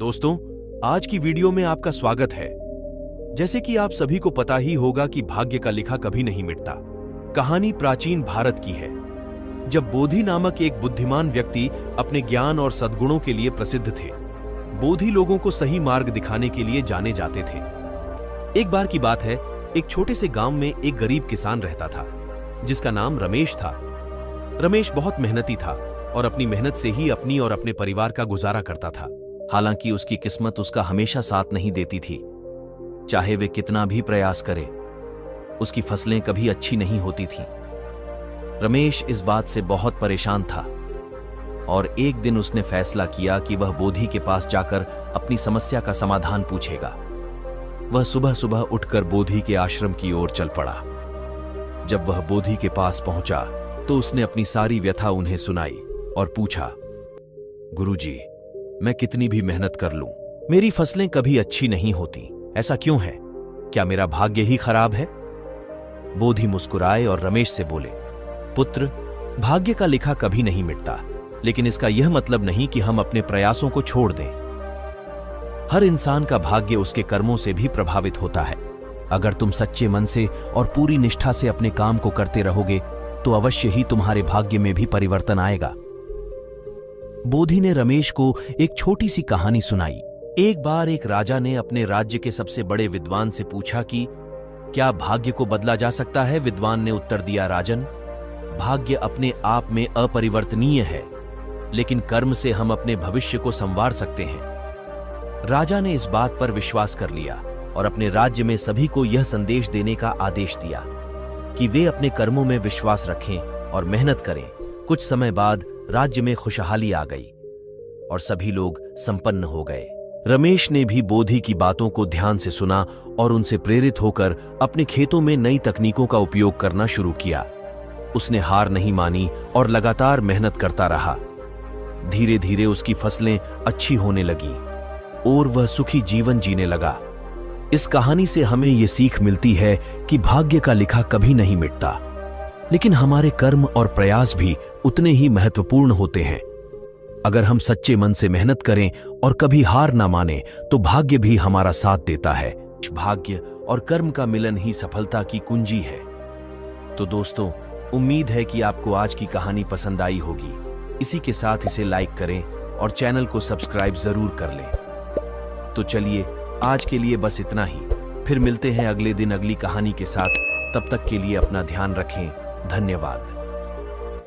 दोस्तों, आज की वीडियो में आपका स्वागत है। जैसे कि आप सभी को पता ही होगा कि भाग्य का लिखा कभी नहीं मिटता। कहानी प्राचीन भारत की है, जब बोधि नामक एक बुद्धिमान व्यक्ति अपने ज्ञान और सद्गुणों के लिए प्रसिद्ध थे। बोधि लोगों को सही मार्ग दिखाने के लिए जाने जाते थे। एक बार की बात है, एक छोटे से गांव में एक गरीब किसान रहता था, जिसका नाम रमेश था। रमेश बहुत मेहनती था और अपनी मेहनत से ही अपनी और अपने परिवार का गुजारा करता था। हालांकि उसकी किस्मत उसका हमेशा साथ नहीं देती थी। चाहे वे कितना भी प्रयास करे, उसकी फसलें कभी अच्छी नहीं होती थीं। रमेश इस बात से बहुत परेशान था और एक दिन उसने फैसला किया कि वह बोधि के पास जाकर अपनी समस्या का समाधान पूछेगा। वह सुबह सुबह उठकर बोधि के आश्रम की ओर चल पड़ा। जब वह बोधि के पास पहुंचा तो उसने अपनी सारी व्यथा उन्हें सुनाई और पूछा, गुरुजी, मैं कितनी भी मेहनत कर लूं, मेरी फसलें कभी अच्छी नहीं होती। ऐसा क्यों है? क्या मेरा भाग्य ही खराब है? बोधि मुस्कुराए और रमेश से बोले, पुत्र, भाग्य का लिखा कभी नहीं मिटता, लेकिन इसका यह मतलब नहीं कि हम अपने प्रयासों को छोड़ दें। हर इंसान का भाग्य उसके कर्मों से भी प्रभावित होता है। अगर तुम सच्चे मन से और पूरी निष्ठा से अपने काम को करते रहोगे तो अवश्य ही तुम्हारे भाग्य में भी परिवर्तन आएगा। बोधि ने रमेश को एक छोटी सी कहानी सुनाई। एक बार एक राजा ने अपने राज्य के सबसे बड़े विद्वान से पूछा कि क्या भाग्य को बदला जा सकता है? विद्वान ने उत्तर दिया, राजन, भाग्य अपने आप में अपरिवर्तनीय है, लेकिन कर्म से हम अपने भविष्य को संवार सकते हैं। राजा ने इस बात पर विश्वास कर लिया और अपने राज्य में सभी को यह संदेश देने का आदेश दिया कि वे अपने कर्मों में विश्वास रखें और मेहनत करें। कुछ समय बाद राज्य में खुशहाली आ गई और सभी लोग संपन्न हो गए। रमेश ने भी बोधि की बातों को ध्यान से सुना और उनसे प्रेरित होकर अपने खेतों में नई तकनीकों का उपयोग करना शुरू किया। उसने हार नहीं मानी और लगातार मेहनत करता रहा। धीरे धीरे उसकी फसलें अच्छी होने लगी और वह सुखी जीवन जीने लगा। इस कहानी से हमें यह सीख मिलती है कि भाग्य का लिखा कभी नहीं मिटता, लेकिन हमारे कर्म और प्रयास भी उतने ही महत्वपूर्ण होते हैं। अगर हम सच्चे मन से मेहनत करें और कभी हार ना माने तो भाग्य भी हमारा साथ देता है। भाग्य और कर्म का मिलन ही सफलता की कुंजी है। तो दोस्तों, उम्मीद है कि आपको आज की कहानी पसंद आई होगी। इसी के साथ इसे लाइक करें और चैनल को सब्सक्राइब जरूर कर लें। तो चलिए, आज के लिए बस इतना ही। फिर मिलते हैं अगले दिन अगली कहानी के साथ। तब तक के लिए अपना ध्यान रखें। धन्यवाद।